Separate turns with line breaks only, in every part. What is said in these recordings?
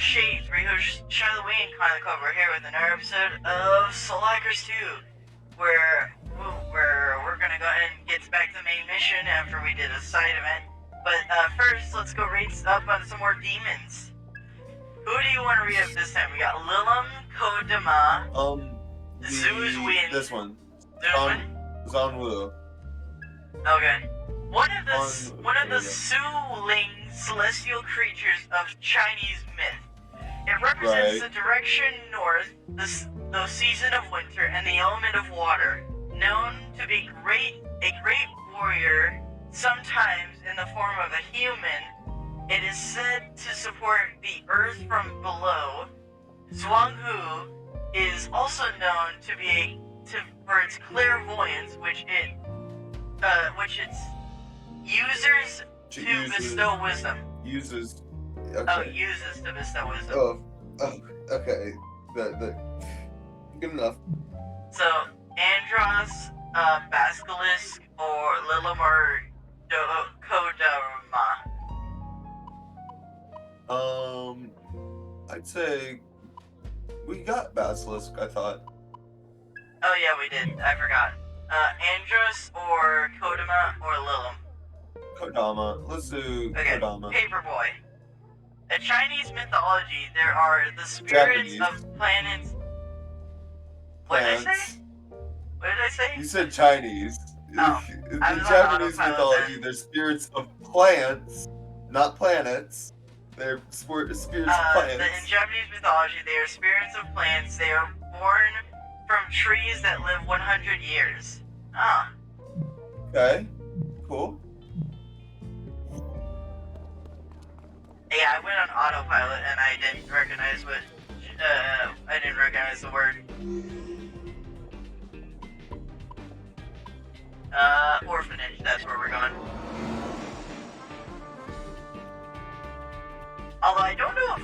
Shades, we're here Charlene Chronicle over here with another episode of Soul Hackers 2, where we're gonna go ahead and get back to the main mission after we did a side event. But first, let's go read up on some more demons. Who do you want to read up this time? We got Lilum, Kodama, Zoo's Wind.
This one. Zanwu.
Okay. One of the Su-Ling celestial creatures of Chinese myth. It represents the direction north, the season of winter, and the element of water. Known to be a great warrior, sometimes in the form of a human, it is said to support the earth from below. Zhuanghu is also known for its clairvoyance, which its users to bestow wisdom.
Uses.
Okay. Oh, uses to bestow wisdom.
Oh, okay. That. Good enough.
So, Andros, Basilisk, or Lilimar Kodama.
I'd say we got Basilisk, I thought.
Oh yeah, we did. I forgot. Andros or Kodama or Lilim.
Kodama. Let's do Kodama.
Paperboy. In Chinese mythology, there are the spirits
Japanese.
of planets. What did I say? What did I say?
You said Chinese.
Oh,
In
I was on
Japanese
autopilot
mythology,
then.
they're spirits of plants, not planets. They're spirits of plants.
In Japanese mythology, they are spirits of plants. They are born from trees that live 100 years. Ah.
Okay. Cool.
Yeah, I went on autopilot and I didn't recognize the word. Orphanage, that's where we're going. Although I don't know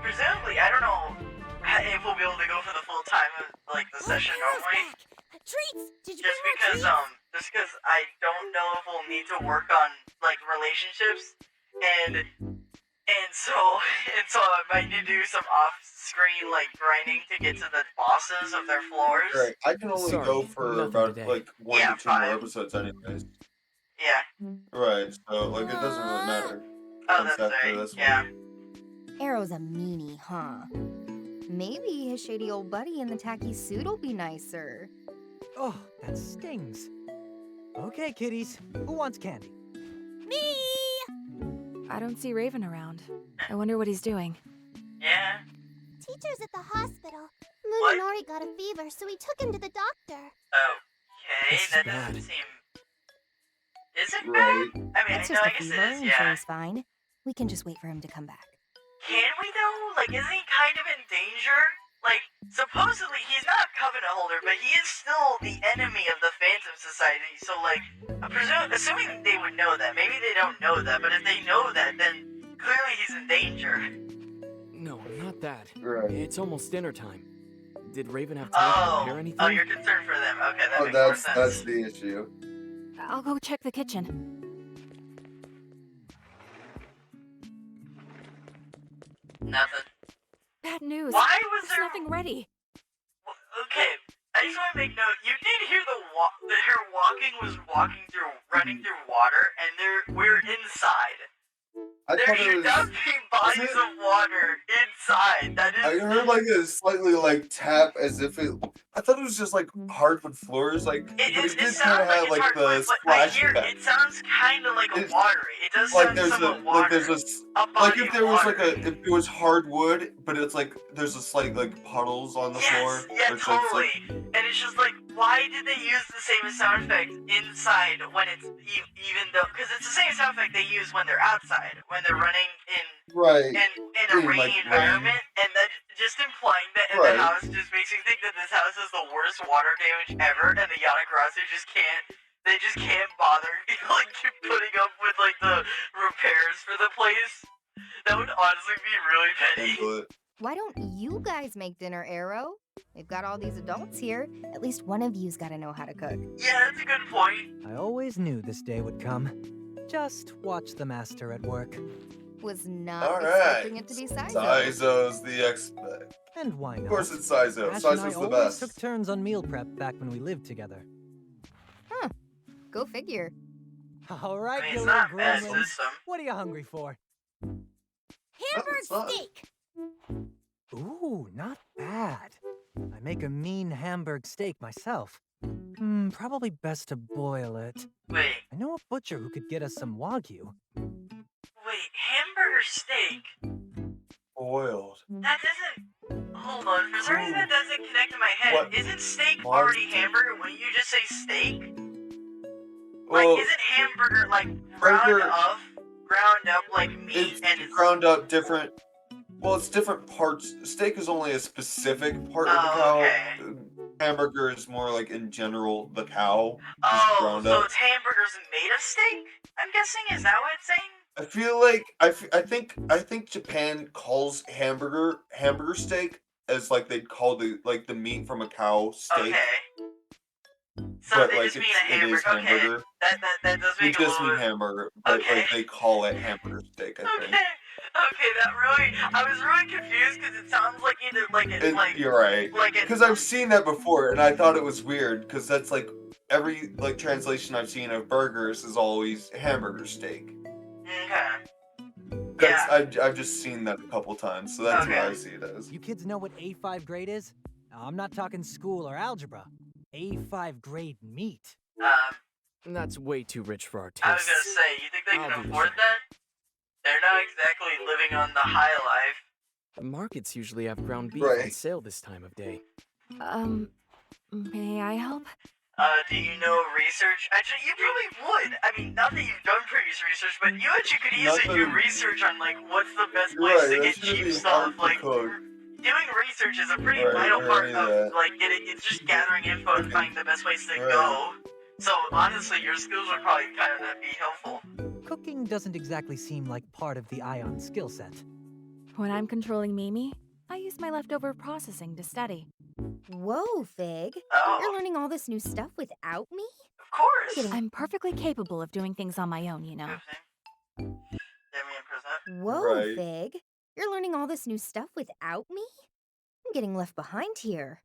presumably, I don't know if we'll be able to go for the full time of, the session normally.
Treats! Did you
Just because I don't know if we'll need to work on, relationships, and so I might need to do some off-screen, grinding to get to the bosses of their floors.
Right. I can only go for about, 1 to 2 more episodes anyways.
Yeah.
Right, so, it doesn't really matter.
Oh, that's right, yeah.
Arrow's a meanie, huh? Maybe his shady old buddy in the tacky suit'll be nicer.
Oh, that stings. Okay, kitties, who wants candy?
Me!
I don't see Raven around. I wonder what he's doing.
Yeah.
Teacher's at the hospital.
What?
Munenori got a fever, so we took him to the doctor.
Okay,
This is
that
bad.
doesn't seem... Is it
Right.
bad? I mean,
It's
I
just a
guess
fever.
it is,
I'm
yeah.
sure he's fine. We can just wait for him to come back.
Can we though? Isn't he kind of in danger? Supposedly he's not a Covenant holder, but he is still the enemy of the Phantom Society, so, assuming they would know that. Maybe they don't know that, but if they know that, then clearly he's in danger.
No, not that.
Right.
It's almost dinner time. Did Raven have time to prepare anything?
Oh, you're concerned for them. Okay, that makes more sense.
That's the issue.
I'll go check the kitchen.
Nothing.
Bad news.
Why was
There's
there...
nothing ready.
Okay, I just want to make note. You did hear her running through water, and we're inside. There should not be bodies of water inside. That is.
I heard a slightly tap as if it. I thought it was just hardwood floors, but it did kind of have
it's
the
hardwood, but I
splash
hear
effect.
it sounds kind of like a watery. It does sound somewhat watery.
If there was if it was hardwood, but it's there's a slight puddles on the floor.
Yeah, totally. And it's just why did they use the same sound effect inside when it's because it's the same sound effect they use when they're outside, when they're running in a rainy environment, and then just implying that in the house just makes me think that this house is the worst water damage ever, and the Yanagarasu just can't bother putting up with the repairs for the place. That would honestly be really petty.
Why don't you guys make dinner, Arrow? We've got all these adults here. At least one of you's gotta know how to cook.
Yeah, that's a good point.
I always knew this day would come. Just watch the master at work.
Was not
All
expecting
right.
it to be Sizo.
Sizo's the expert.
And why not?
Of course it's Sizo.
Ash and I
Sizo's the
always
best.
took turns on meal prep back when we lived together.
Go figure.
All
I
right,
mean,
you
it's
little
not bad
gremlins.
system.
What are you hungry for?
Hamburg
it's not.
steak!
Ooh, not bad. I make a mean Hamburg steak myself. Probably best to boil it.
Wait,
I know a butcher who could get us some Wagyu.
hamburger steak?
Boiled.
That doesn't... Hold on, for some reason that doesn't connect in my head.
What?
Isn't steak
Why
already
is it-
hamburger? Wouldn't you just say steak?
Well,
Like, isn't hamburger, like, ground
burger-
up, like, meat and
it's ground up different. Well, it's different parts. Steak is only a specific part of the cow.
okay.
Hamburger is more like in general the cow.
Oh,
ground
so
up.
it's hamburgers made of steak? I'm guessing? Is that what it's saying?
I feel like I think Japan calls hamburger steak as like they'd call the meat from a cow steak.
Okay. So
But
they
like
just mean a
it is
hamburger. Okay.
hamburger.
That does
They
make a
just
little
mean
bit...
hamburger, but
Okay.
like they call it hamburger steak. I think.
Okay, that really... I was really confused because it sounds like either like it's like...
You're right.
Like it's...
Because I've seen that before, and I thought it was weird. Because that's like every like translation I've seen of burgers is always hamburger steak.
Okay.
That's I've just seen that a couple times, so that's
Okay.
what I see it as.
You kids know what A5 grade is? I'm not talking school or algebra. A5 grade meat.
That's way too rich for our
I was
tastes.
gonna say, you think they
I'll
can
do the
afford
same.
that? They're not exactly living on the high life.
The markets usually have ground beef
Right.
on sale this time of day.
May I help?
Do you know research? Actually, you probably would. I mean, not that you've done previous research, but you actually could easily do
Nothing-
research on, like, what's the best
You're
place
right,
to get
that's really
cheap
hard
stuff.
to
Like,
cook.
doing research is a pretty
Right,
vital part
right,
of,
yeah.
like, it's just gathering info and
Okay.
finding the best place to
Right.
go. So, honestly, your skills would probably kind of be helpful.
Cooking doesn't exactly seem like part of the Ion skill set.
When I'm controlling Mimi, I use my leftover processing to study.
Whoa, Fig. You're
Oh,
learning all this new stuff without me?
of course.
I'm perfectly capable of doing things on my own, you know.
Give me a present.
Whoa,
Right.
Fig. You're learning all this new stuff without me? I'm getting left behind here.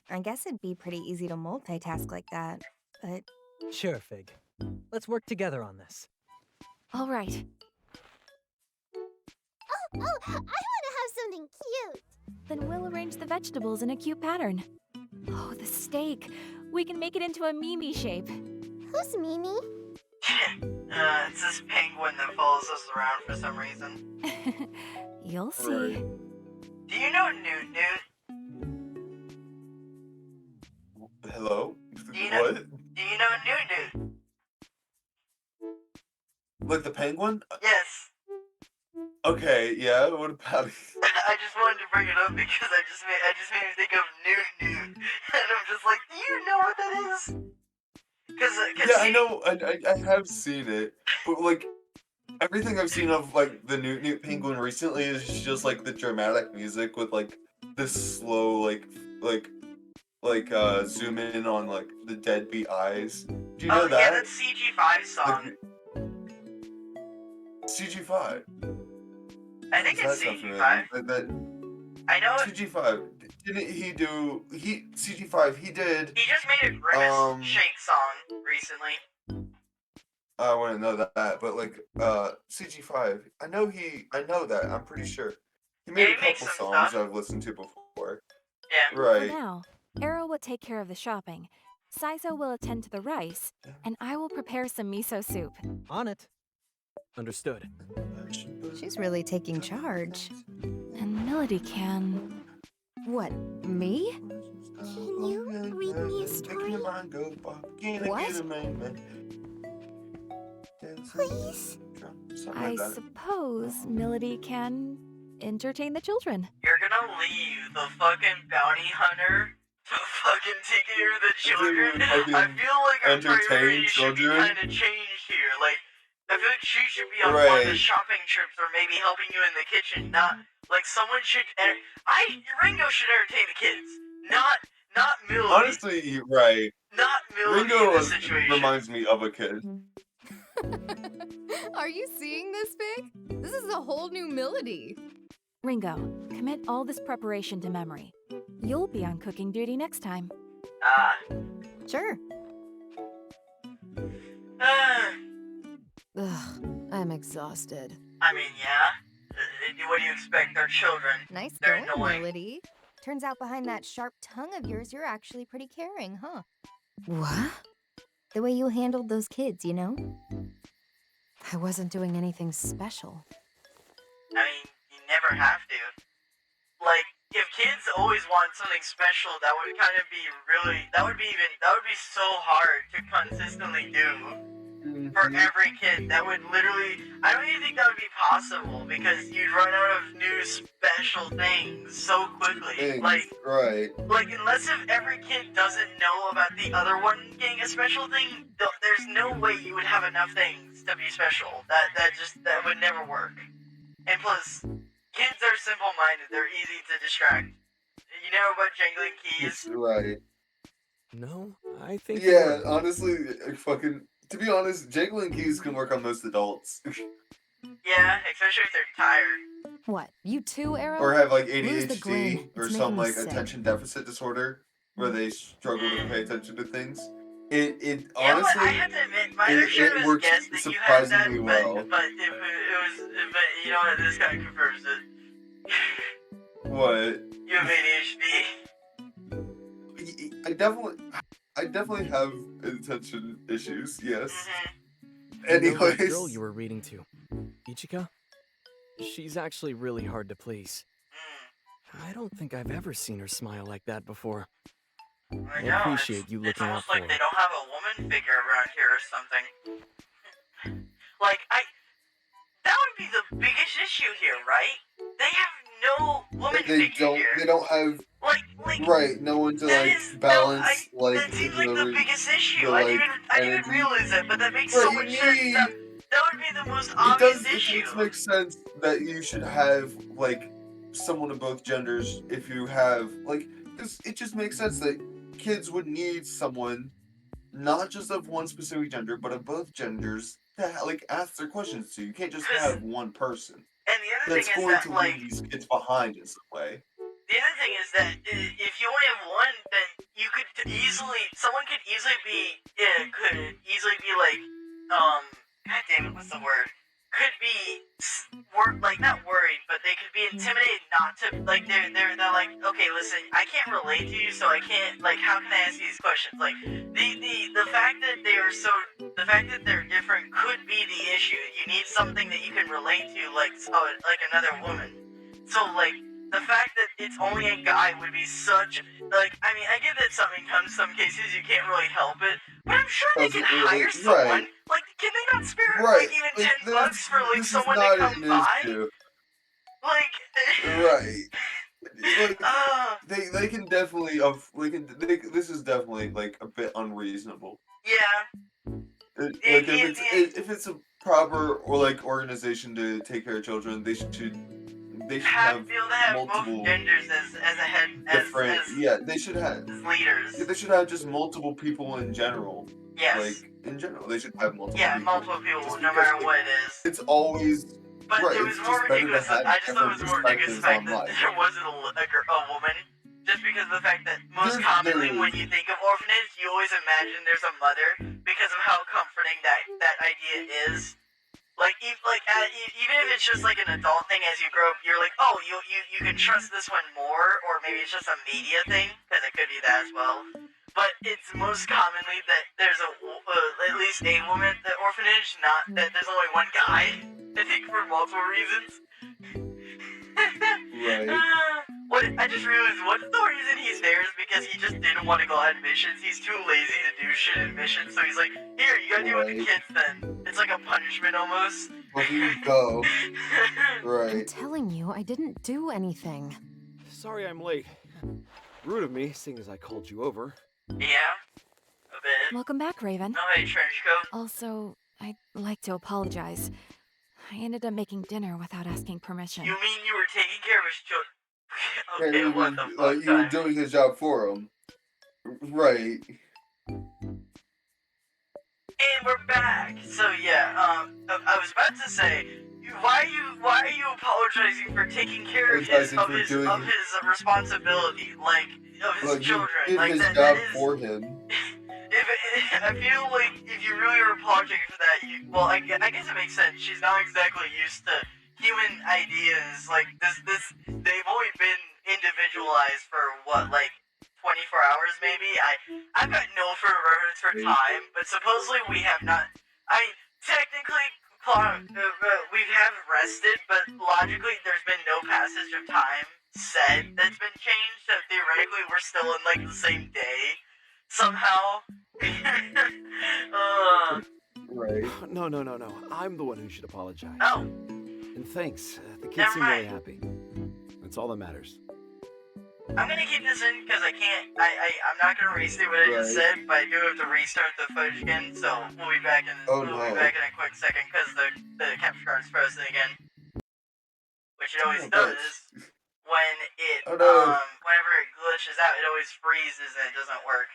I guess it'd be pretty easy to multitask like that, but
Sure, Fig. Let's work together on this.
All right.
Oh, I want to have something cute.
Then we'll arrange the vegetables in a cute pattern. Oh, the steak. We can make it into a Mimi shape.
Who's Mimi?
It's this penguin that follows us around for some reason.
You'll see.
Right.
Do you know Newt?
Hello?
Do you know-
What?
Do you know Newt?
Like the penguin?
Yes.
Okay, yeah. What about it?
I just wanted to bring it up because I just made me think of Newt, and I'm just like, do you know what that is?
Yeah, I know. I have seen it, but like everything I've seen of like the Newt Penguin recently is just like the dramatic music with like this slow zoom in on like the deadbeat eyes. Do you know
Oh
that?
yeah, that's CG5 song.
CG5.
I think
Does
it's
that sound
CG5.
familiar? That
I know it.
CG5. Didn't he do CG5? He did.
He just made a Grimace Shake song recently.
I wouldn't know that, but like CG5. I know that. I'm pretty sure. He made
Yeah,
a
he makes
couple
some
songs
stuff.
I've listened to before.
Yeah.
For
Right.
now, Arrow will take care of the shopping. Saizo will attend to the rice, and I will prepare some miso soup.
On it.
Understood.
she's really taking charge.
And Melody can...
What, me?
Can you read me a story?
What?
Please?
I suppose Melody can entertain the children.
You're gonna leave the fucking bounty hunter to fucking take care of the children. I feel like our
entertain
priorities should be
children?
kind of changed here. Like, I feel like she should be on one of the
Right.
shopping trips or maybe helping you in the kitchen. Not like someone should. Ringo should entertain the kids. Not Millie.
Honestly, you're right.
Not Millie
Ringo
in this situation.
reminds me of a kid.
Are you seeing this, Fig? This is a whole new melody.
Ringo, commit all this preparation to memory. You'll be on cooking duty next time.
Sure.
Uh,
Ugh, I'm exhausted.
I mean, yeah. What do you expect? They're children.
Nice
They're
going,
annoying.
Melody. Turns out behind that sharp tongue of yours, you're actually pretty caring, huh? What? The way you handled those kids, you know? I wasn't doing anything special.
I mean, you never have to. Like, if kids always want something special, that would kind of be really, that would be so hard to consistently do for every kid. That would literally, I don't even think that would be possible because you'd run out of new special things so quickly. Like, unless if every kid doesn't know about the other one getting a special thing, there's no way you would have enough things to be special. That would never work. And plus, kids are simple-minded. They're easy to distract. You know about jangling keys?
Right.
No, I think.
Yeah, honestly, to be honest, jangling keys can work on most adults.
Yeah, especially if they're tired.
What, you too, Arrow?
Or have like
Lose the grin.
ADHD or
It's
some
making me
like
sick.
attention deficit disorder where they struggle to pay attention to things. It
Yeah,
honestly,
but I have to admit, my
it
understanding was
works
guessed that you had that,
surprisingly well.
but you know what, this kind of confirms it.
What?
You have ADHD.
I definitely have attention issues. Yes.
Mm-hmm.
You know that
Anyways,
girl you were reading to, Ichika? She's actually really hard to please. I don't think I've ever seen her smile like that before.
I
I
know,
appreciate you
it's
looking out
almost
for
like
her.
they don't have a woman figure around here or something. Like, that would be the biggest issue here, right? They have no woman figure here.
They don't have
Like,
right. No one to
that
like
is,
balance
no, that seems like the biggest issue. I didn't even realize that, but that makes so much sense. That would be the most obvious issue.
It does make sense that you should have like someone of both genders if you have like. It just makes sense that kids would need someone, not just of one specific gender, but of both genders, to like ask their questions to. You can't just have one person.
And the other
That's
thing is
going
that,
to
like,
leave these kids behind in some way.
the other thing is that if you only have one, then you could someone could easily be like, god damn it, what's the word? Could be not worried, but they could be intimidated not to, like, they're like, okay, listen, I can't relate to you, so I can't, like, how can I ask you these questions? Like, the fact that they're different could be the issue. You need something that you can relate to, like another woman. So, like, the fact that it's only a guy would be such, like, I mean, I get that some cases you can't really help it, but I'm sure they can hire someone.
Right.
Like, can they not spare, like, even $10 for, like, someone to come by?
Issue.
Like,
Right. Like, they can definitely, this is definitely, like, a bit unreasonable.
yeah.
Like, if it's a proper, or, like, organization to take care of children, they should have
Be able to have
multiple
both genders as a head,
different,
as
they should have,
leaders.
they should have just multiple people in general.
Yes.
Like, in general, they should have multiple
Yeah,
people.
multiple people,
Just
no
because,
matter
like,
what it is.
It's always,
But
right,
it was
it's
more
just better to
ridiculous.
have
I just thought it was more
different
ridiculous the fact
perspectives on
that
life.
there wasn't a woman. Just because of the fact that most
There
commonly
is.
when you think of orphanage, you always imagine there's a mother because of how comforting that idea is. Like, even if it's just like an adult thing, as you grow up, you're like, oh, you can trust this one more, or maybe it's just a media thing, because it could be that as well. But it's most commonly that there's at least a woman at the orphanage, not that there's only one guy. I think for multiple reasons.
Right.
I just realized what's the reason he's there is because he just didn't want to go on missions. He's too lazy to do shit in missions, so he's like, here, you gotta deal with the
Right.
kids then. It's like a punishment almost.
Well, here you go.
I'm
Right.
telling you, I didn't do anything.
Sorry I'm late. Rude of me, seeing as I called you over.
Yeah, a bit.
Welcome back, Raven.
Oh, hey, trench coat.
Also, I'd like to apologize. I ended up making dinner without asking permission.
You mean you were taking care of his children?
And
Okay,
you
what
were,
the fuck,
like, you were
time?
doing his job for him. Right.
And we're back. So yeah, I was about to say, why are you apologizing for taking care of his responsibility, like of his children?
Did
Like
his
that
job
is.
for him.
I feel like if you really are apologizing for that, I guess it makes sense. She's not exactly used to human ideas like this. They've only been individualized for what, like 24 hours maybe. I've got no further reference for time, but supposedly we have not. I mean, technically, we have rested, but logically, there's been no passage of time said that's been changed. So theoretically, we're still in like the same day somehow.
Right.
No. I'm the one who should apologize.
Oh.
And thanks. The kids
Never
seem really happy. That's all that matters.
I'm gonna keep this in because I can't. I'm not gonna restate what I just said, but I do have to restart the footage again. So we'll be back in. We'll be back in a quick second because the capture card's frozen again, which it always does when it whenever it glitches out. It always freezes and it doesn't work.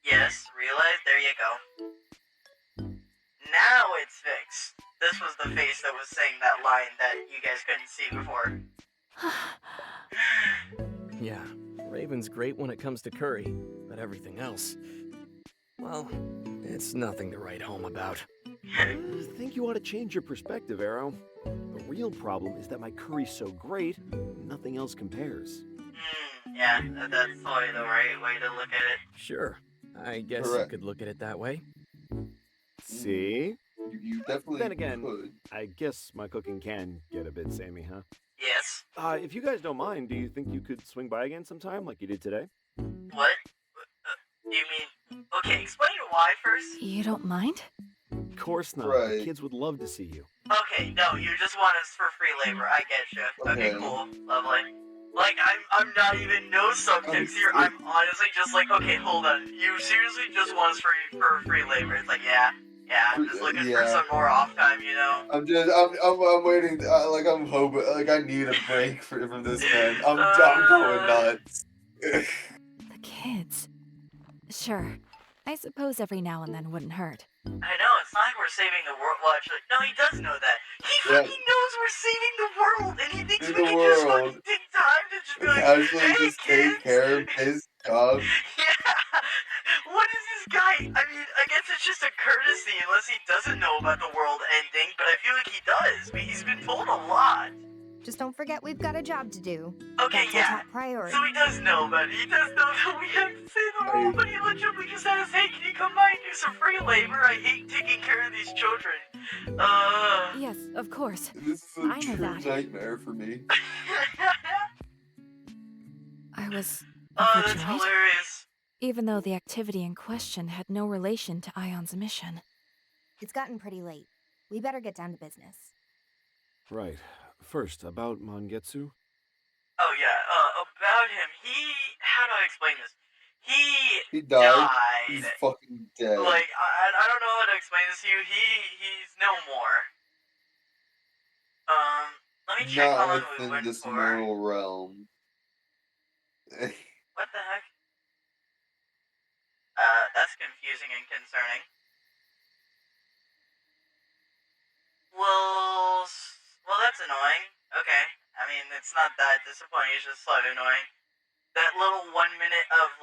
Yes, realize. There you go. Now it's fixed. This was the face that was saying that line that you guys couldn't see before.
Yeah, Raven's great when it comes to curry, but everything else, well, it's nothing to write home about.
I think you ought to change your perspective, Arrow. The real problem is that my curry's so great, nothing else compares.
Yeah, that's probably the right way to look at it.
Sure, I guess you could look at it that way.
See?
You definitely
Then again,
could.
I guess my cooking can get a bit samey, huh?
Yes.
If you guys don't mind, do you think you could swing by again sometime like you did today?
What? You mean... Okay, explain why first.
You don't mind?
Of course not.
Right.
The kids would love to see you.
Okay, no, you just want us for free labor. I get you. Okay, cool. Lovely. Like, I'm not even no subtext here. I'm honestly just like, okay, hold on. You seriously just want us for free labor? It's like, yeah, I'm just looking for some more off time, you know?
I'm waiting, like, I'm hoping, like, I need a break from this man. I'm going nuts.
The kids. Sure. I suppose every now and then wouldn't hurt.
I know, it's not like we're saving the world. Well, actually, no, he does know that. He fucking knows we're saving the world, and he thinks we can just fucking take time to just be like,
casually
hey,
just
kids.
take care of his job.
Yeah! What is this guy? I mean, I guess it's just a courtesy unless he doesn't know about the world ending, but I feel like he does. He's been told a lot.
Just don't forget we've got a job to do.
Okay,
That's
yeah.
our top priority.
So he does know, but he does know that we have to save the world, but he legitimately just says, hey, can you come by and do some free labor? I hate taking care of these children.
Yes, of course.
This is a
I know
true
that.
nightmare for me.
I was
Oh, that's
overjoyed,
hilarious.
even though the activity in question had no relation to Ion's mission.
It's gotten pretty late. We better get down to business.
Right. First, about Mangetsu.
Oh, yeah, about him, how do I explain this? He
died.
died.
He's fucking dead.
Like, I don't know how to explain this to you. He's no more. Let me check how long
Not
we
within
went
this
for.
mortal realm.
What the heck? That's confusing and concerning. Well, that's annoying. Okay. I mean, it's not that disappointing, it's just slightly annoying. That little 1 minute of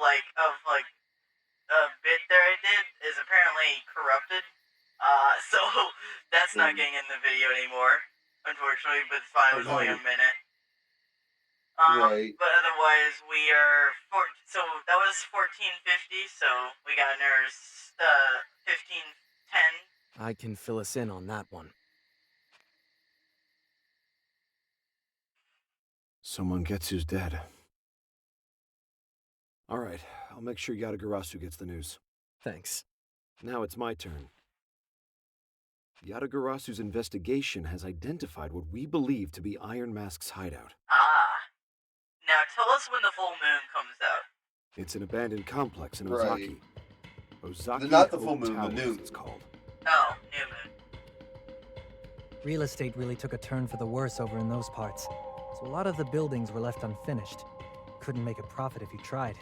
bit there I did is apparently corrupted. So that's not getting in the video anymore, unfortunately, but it's fine, it was only a minute.
Right.
But otherwise, we are, so that was 1450, so we got nurse, 1510.
I can fill us in on that one.
So Mangetsu's dead. Alright, I'll make sure Yatagarasu gets the news.
Thanks.
Now it's my turn. Yatagarasu's investigation has identified what we believe to be Iron Mask's hideout.
Now tell us when the full moon comes out.
It's an abandoned complex in
Right.
Ozaki. Ozaki
Not the
Hope
full moon, the
Tower,
new
as it's called.
Oh, new moon.
Real estate really took a turn for the worse over in those parts, so a lot of the buildings were left unfinished. Couldn't make a profit if you tried.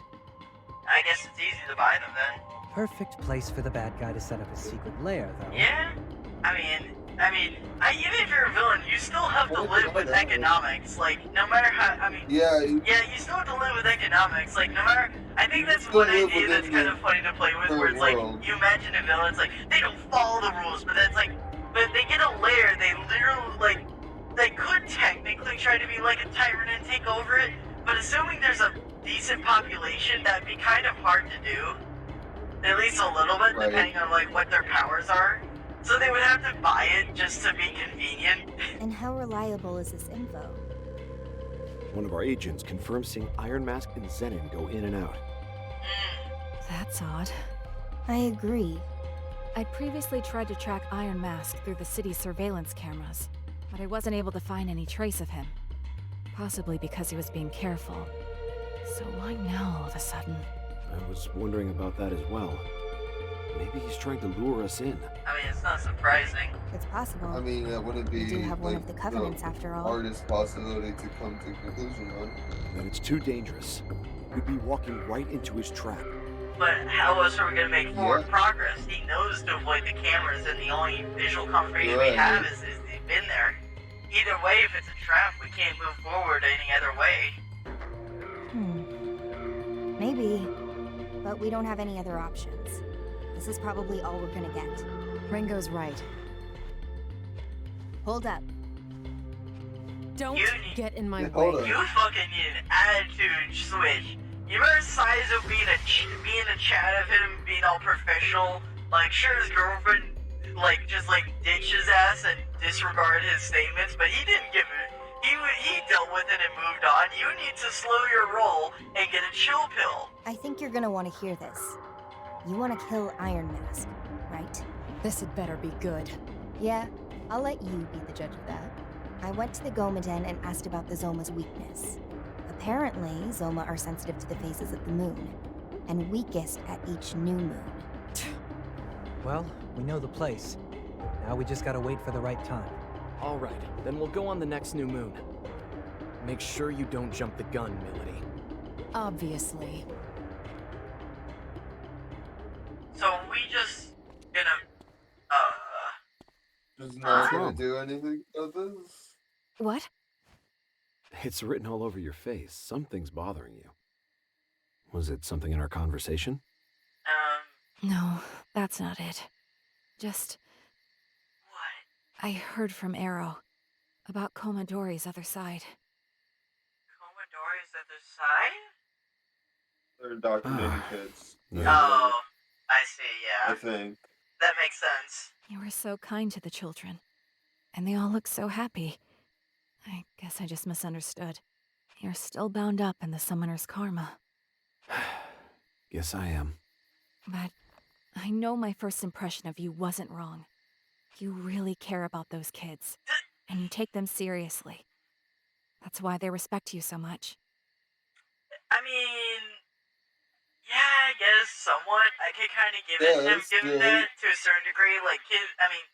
I guess it's easy to buy them then.
Perfect place for the bad guy to set up his secret lair, though.
Yeah? I mean, I mean, even if you're a villain, you still have to live with economics. Like, no matter how, I mean,
Yeah,
you still have to live with economics. Like, no matter, I think that's one idea that's kind of funny to play with, where it's like, you imagine a villain, it's like, they don't follow the rules, but that's like, but they get a lair, they literally, like, they could technically try to be like a tyrant and take over it, but assuming there's a decent population, that'd be kind of hard to do. At least a little bit, depending on like what their powers are. So they would have to buy it just to be convenient.
And how reliable is this info?
One of our agents confirms seeing Iron Mask and Zenin go in and out.
That's odd.
I agree.
I'd previously tried to track Iron Mask through the city's surveillance cameras, but I wasn't able to find any trace of him. Possibly because he was being careful. So why now all of a sudden?
I was wondering about that as well. Maybe he's trying to lure us in.
I mean, it's not surprising.
It's possible.
I mean, that wouldn't be
We do have one
like
of the covenants after all.
hardest possibility to come to conclusion on.
That it's too dangerous. We'd be walking right into his trap.
But how else are we gonna make forward progress? He knows to avoid the cameras, and the only visual confirmation we have is they've been there. Either way, if it's a trap, we can't move forward any other way.
Maybe. But we don't have any other options. This is probably all we're gonna get.
Ringo's right.
Hold up.
Don't get in my
hold
way.
on.
You fucking need an attitude switch. You remember Saizo being a chat of him being all professional? Like, sure, his girlfriend, like, just, like, ditched his ass and disregarded his statements, but he didn't give it. He dealt with it and moved on. You need to slow your roll and get a chill pill.
I think you're gonna want to hear this. You want to kill Iron Mask, right?
This had better be good.
Yeah, I'll let you be the judge of that. I went to the Gomaden and asked about the Zoma's weakness. Apparently, Zoma are sensitive to the phases of the moon, and weakest at each new moon.
Well, we know the place. Now we just gotta wait for the right time.
All right, then we'll go on the next new moon. Make sure you don't jump the gun, Milady.
Obviously.
So we just gonna,
Just not gonna
wrong?
do anything about this?
What?
It's written all over your face. Something's bothering you. Was it something in our conversation?
No, that's not it. Just,
what?
I heard from Arrow about Komodori's other side.
Komodori's other side?
They're indoctrinating kids.
Yeah.
Oh, I see,
I
yeah.
think.
That makes sense.
You were so kind to the children, and they all looked so happy. I guess I just misunderstood. You're still bound up in the summoner's karma.
Guess I am.
But I know my first impression of you wasn't wrong. You really care about those kids, and you take them seriously. That's why they respect you so much.
I mean, yeah, I guess somewhat. I could kind of give him that to a certain degree. Like, kids, I mean,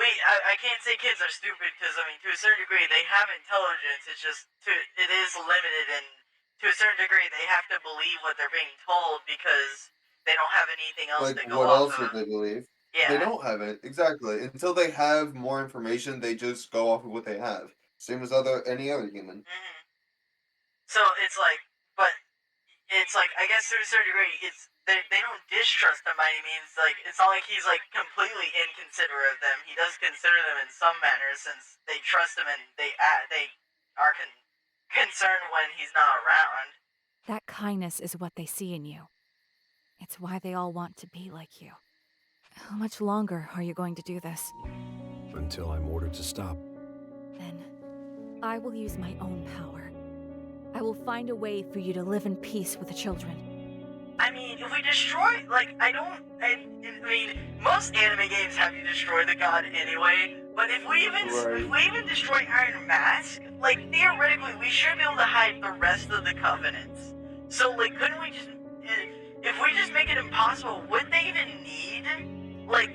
I can't say kids are stupid because, I mean, to a certain degree, they have intelligence. It's just, it is limited, and to a certain degree, they have to believe what they're being told because they don't have anything else
Like,
to go
what
off
else
of.
would they believe?
Yeah.
They don't have it. Exactly. Until they have more information, they just go off of what they have. Same as any other human.
Mm-hmm. So it's like, but it's like, I guess to a certain degree, it's they don't distrust him by any means. Like, it's not like he's like completely inconsiderate of them. He does consider them in some manner since they trust him and they are concerned when he's not around.
That kindness is what they see in you. It's why they all want to be like you. How much longer are you going to do this?
Until I'm ordered to stop.
Then, I will use my own power. I will find a way for you to live in peace with the children.
I mean, if we destroy, like, I mean, most anime games have you destroy the god anyway, but if we even destroy Iron Mask, like, theoretically, we should be able to hide the rest of the covenants. So, like, couldn't we just, if we just make it impossible, would they even need, like,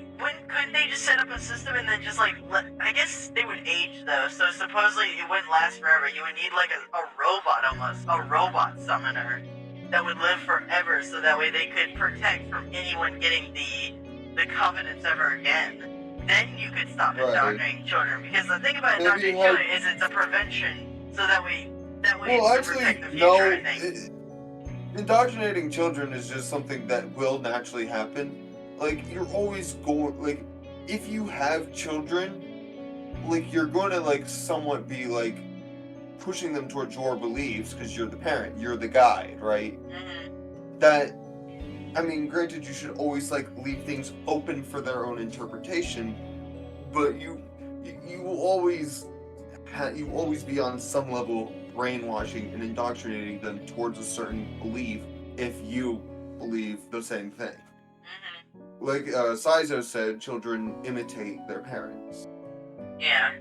couldn't they just set up a system and then just, like, I guess they would age, though, so supposedly it wouldn't last forever. You would need, like, a robot almost, a robot summoner that would live forever, so that way they could protect from anyone getting the covenants ever again. then you could stop
Right.
indoctrinating children. Because the thing about
Maybe
indoctrinating
have-
children is it's a prevention, so that way
Well,
it's to protect the
actually,
future, I
no.
think.
Indoctrinating children is just something that will naturally happen. Like, you're always going, like, if you have children, like, you're going to, like, somewhat be, like, pushing them towards your beliefs because you're the parent, you're the guide, right?
Mm-hmm.
That, I mean, granted, you should always, like, leave things open for their own interpretation, but you will always be on some level brainwashing and indoctrinating them towards a certain belief if you believe the same thing.
Mm-hmm.
Like Saizo said, children imitate their parents.
Yeah.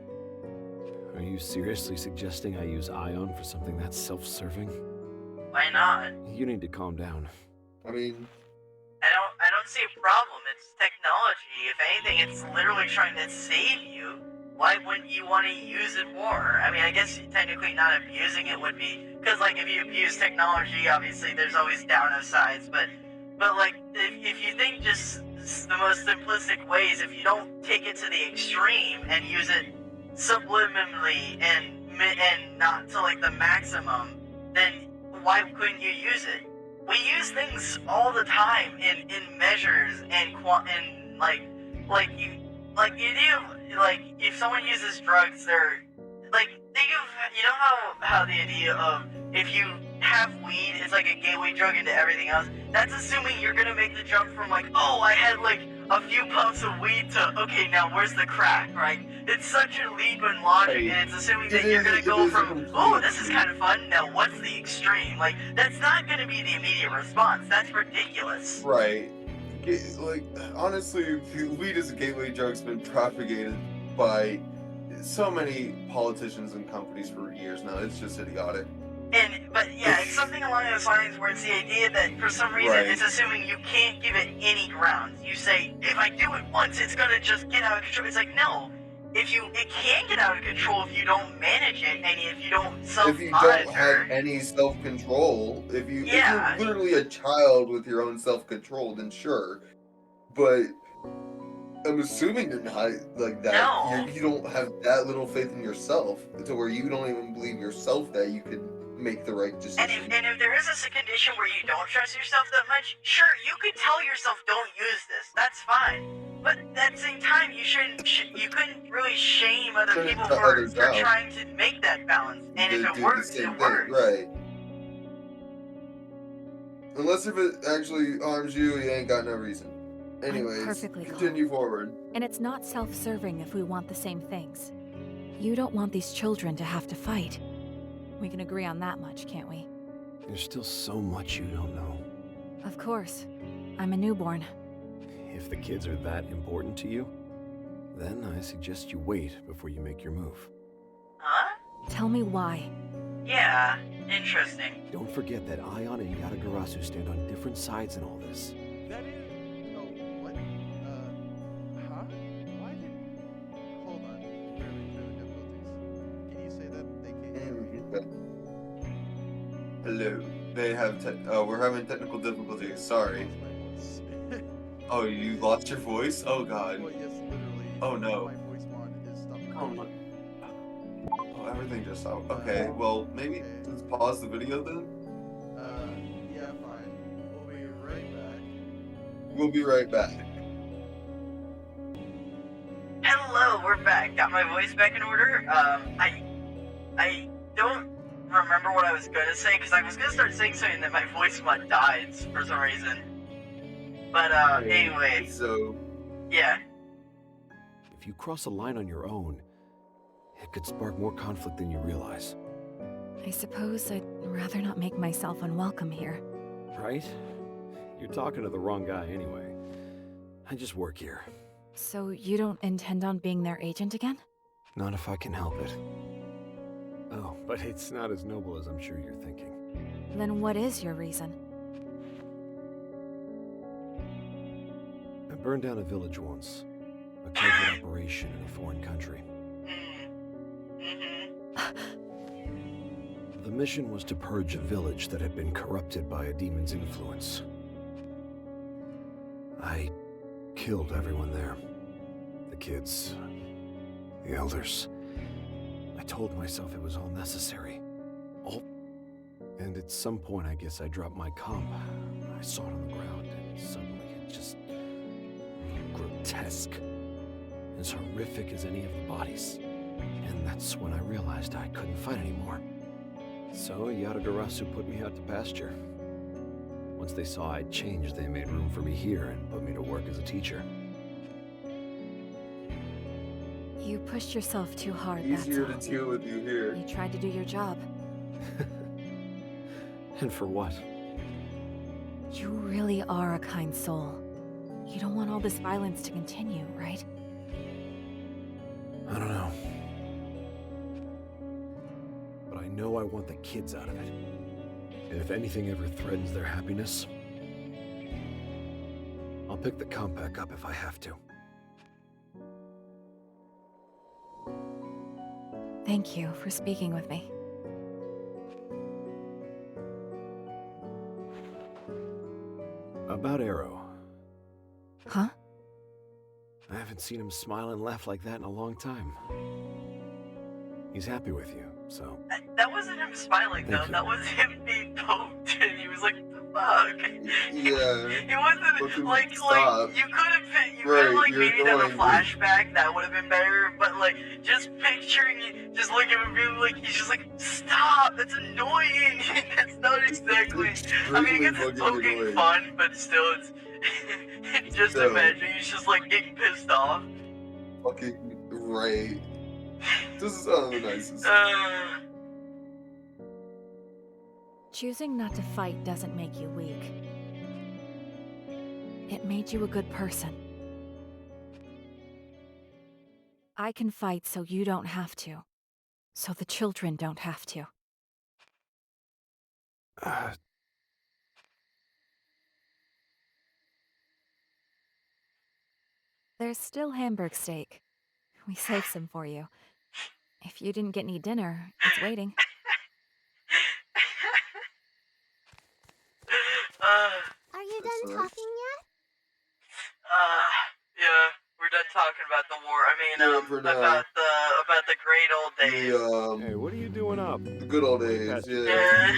Are you seriously suggesting I use Ion for something that's self-serving?
Why not?
You need to calm down.
I mean,
I don't see a problem. It's technology. If anything, it's literally trying to save you. Why wouldn't you want to use it more? I mean, I guess technically not abusing it would be, because like if you abuse technology, obviously there's always downsides. But like if you think just the most simplistic ways, if you don't take it to the extreme and use it subliminally and not to like the maximum, then why couldn't you use it? We use things all the time in measures and like the idea of like if someone uses drugs, they're like think of how the idea of if you have weed, it's like a gateway drug into everything else. That's assuming you're gonna make the jump from like, oh, I had like a few puffs of weed to okay, now where's the crack, right? It's such a leap in logic, and it's assuming that you're gonna go from, oh, this is kind of fun, now what's the extreme? Like, that's not gonna be the immediate response. That's ridiculous.
right. Like, honestly, weed as a gateway drug's been propagated by so many politicians and companies for years now. It's just idiotic.
But yeah, it's something along those lines where it's the idea that for some reason
Right.
it's assuming you can't give it any grounds. You say, if I do it once, it's gonna just get out of control. It's like, no. It can get out of control if you don't manage it and if you don't
If you don't have
self-monitor.
any self-control, if you're literally a child with your own self-control, then sure. But I'm assuming you're not like that.
No.
You don't have that little faith in yourself to where you don't even believe yourself that you can make the right decision.
And if there is a condition where you don't trust yourself that much, sure, you could tell yourself don't use this. That's fine. But at the same time, you couldn't really shame other
Shouldn't
people
cut
for
others out.
trying to make that balance. And
They
if
do
it
the
works,
same
it
thing,
works.
right? Unless if it actually harms you, you ain't got no reason. Anyways,
perfectly calm.
continue forward.
And it's not self-serving if we want the same things. You don't want these children to have to fight. We can agree on that much, can't we?
There's still so much you don't know.
Of course. I'm a newborn.
If the kids are that important to you, then I suggest you wait before you make your move.
Huh?
Tell me why.
Yeah, interesting.
Don't forget that Ion and Yatagarasu stand on different sides in all this.
That is. Oh, what? Huh? Why did. Hold on. Barely difficulties. Can you say that they can't.
Hello. They have we're having technical difficulties. Sorry. Oh, you lost your voice? Oh god.
Well, yes, literally.
Oh, no.
My voice mod is stopping.
Oh my. Oh, everything just stopped. Okay, well, maybe let's pause the video then.
Yeah, fine. We'll be right back.
We'll be right back.
Hello, we're back. Got my voice back in order. I don't remember what I was gonna say because I was gonna start saying something that my voice mod died for some reason. But anyway,
So,
yeah.
If you cross a line on your own, it could spark more conflict than you realize.
I suppose I'd rather not make myself unwelcome here.
Right? You're talking to the wrong guy anyway. I just work here.
So you don't intend on being their agent again?
Not if I can help it. Oh, but it's not as noble as I'm sure you're thinking.
Then what is your reason?
I burned down a village once. A covert operation in a foreign country. The mission was to purge a village that had been corrupted by a demon's influence. I killed everyone there. the kids, the elders. I told myself it was all necessary. And at some point, I guess I dropped my comp. I saw it on the ground, and suddenly it just... grotesque. As horrific as any of the bodies. And that's when I realized I couldn't fight anymore. So Yatagarasu put me out to pasture. Once they saw I'd changed, they made room for me here and put me to work as a teacher.
You pushed yourself too hard,
Easier
that's
to deal with you here.
all. You tried to do your job.
And for what?
You really are a kind soul. You don't want all this violence to continue, right?
I don't know. But I know I want the kids out of it. And if anything ever threatens their happiness, I'll pick the comp back up if I have to.
Thank you for speaking with me.
About Arrow.
Huh?
I haven't seen him smile and laugh like that in a long time. He's happy with you, so...
That wasn't him smiling, though.
Thank you.
That was him being poked, and he was like, "What the fuck?"
Yeah.
He wasn't
Fucking
like
stop.
you could have
Right,
like
you're
maybe done a
annoying.
flashback that would have been better, but like just picturing it, just looking at him being like he's just like, "Stop! That's annoying." That's not exactly. I mean, I guess it's poking
Annoying.
fun, but still, it's just
So-
imagine he's just like getting pissed off.
Fucking right. This is one of the nicest.
Choosing not to fight doesn't make you weak. It made you a good person. I can fight so you don't have to. So the children don't have to. There's still Hamburg steak. We saved some for you. If you didn't get any dinner, it's waiting.
Are you done
Sorry.
talking yet?
Yeah, we're done talking about the war. I mean,
Yeah, for now.
about the great old days.
Hey, what are you doing up?
The good old days,
Pat.
yeah.
Yeah.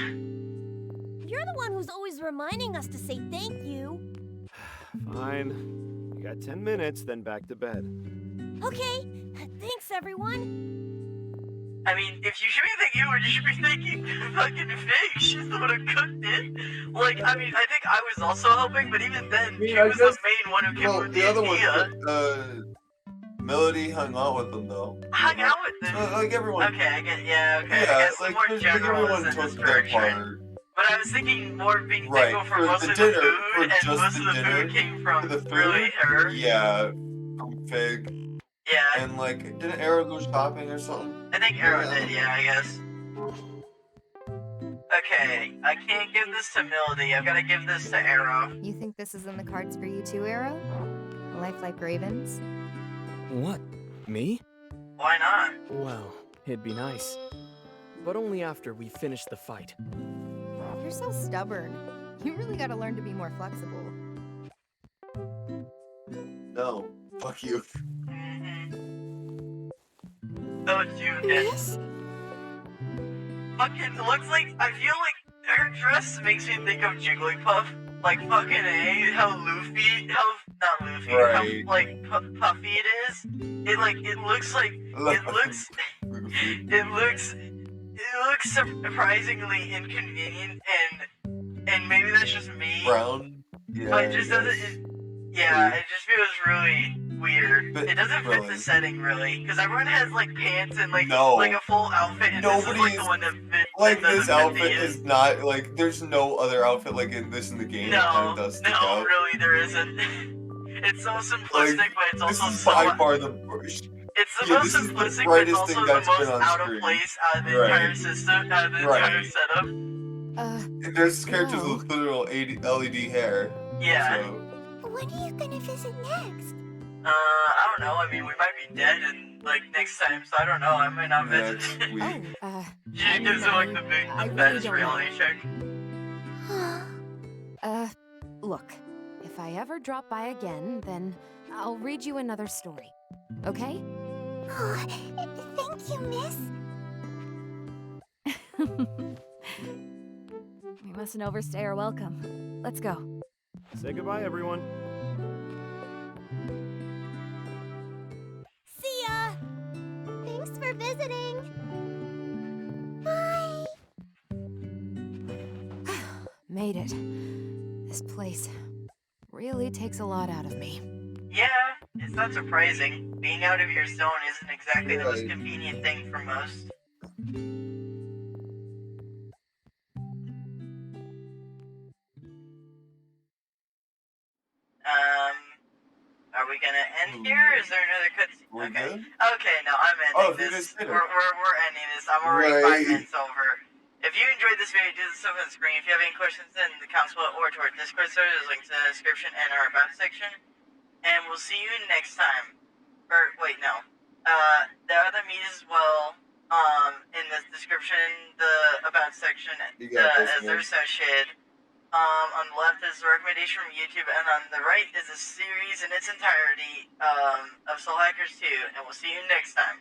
You're the one who's always reminding us to say thank you.
Fine. You got 10 minutes, then back to bed.
Okay, thanks everyone.
I mean, if you should be thanking you, you should be thanking fucking Fig. She's the one who cooked it. Like, I mean, I think I was also helping, but even then,
Yeah,
she
I
was the
guess-
main one who came
Well,
with
the other one,
idea.
Melody hung out with them though.
Hung out with them.
Like everyone.
Okay, I get, yeah, okay. I
Yeah,
guess
like,
more
like
general
everyone
is in
took
this
their
direction.
part.
But I was thinking more of being
Right,
thankful for
for
most
the
of
dinner,
the
for
food, and
just
most
the
of the
dinner,
food came from
For the food,
really her.
yeah, from Fig.
Yeah,
And like, didn't Arrow go shopping or something?
I think Arrow
Yeah.
did, yeah, I guess. Okay, I can't give this to Melody, I've gotta give this to Arrow.
You think this is in the cards for you too, Arrow? A life like Raven's?
What? Me?
Why not?
Well, it'd be nice. But only after we finish the fight.
You're so stubborn. You really gotta learn to be more flexible.
No. Fuck you.
Oh, it's you again.
Yes?
Fucking looks like, I feel like her dress makes me think of Jigglypuff. Like fucking A, how Luffy, not Luffy,
Right.
how like puffy it is. It looks like, it looks surprisingly inconvenient and maybe that's just me.
Brown. Yeah.
But it just doesn't.
yes.
It just feels really weird.
But
It doesn't fit
really.
the setting really, because everyone has like pants and like
No.
like a full outfit, and this is like the
Nobody's-
one that fits.
Like
that
this
doesn't fit
outfit
the-
is not like there's no other outfit like this in the game that kind
No,
of does stick
no,
out.
really, there isn't. It's so simplistic, but it's
This
also
is
so.
by far the
It's the
yeah,
most
this is the
simplistic, but it's
brightest
also
thing
the
that's
most
been on
out of
screen.
place out of the
Right.
entire system, out of the entire
Right.
setup.
there's characters
No.
with literal LED hair.
Yeah.
So,
When are you gonna visit next?
I don't know. I mean, we might be dead in like next time, so I don't know. I might not visit.
that's weird.
She gives him like the
I
baddest
really don't know.
reality check.
Look, if I ever drop by again, then I'll read you another story, okay?
Oh, thank you, miss.
We mustn't overstay our welcome. Let's go.
Say goodbye, everyone.
See ya! Thanks for visiting. Bye!
Made it. This place really takes a lot out of me.
Yeah, it's not surprising. Being out of your zone isn't exactly the most
Right.
convenient thing for most. Are we gonna end here? Or is there another cutscene?
We're
Okay.
good?
Okay, no, I'm
Oh,
ending
if you
this.
guys did it.
We're ending this. I'm already 5
Right.
minutes over. If you enjoyed this video, do the stuff on the screen. If you have any questions in the console or to our Discord server, there's links in the description and our about section. And we'll see you next time. Or wait, no. There are other media as well. In the description, the about section,
You got this,
as they're
man.
associated. On the left is a recommendation from YouTube, and on the right is a series in its entirety of Soul Hackers 2, and we'll see you next time.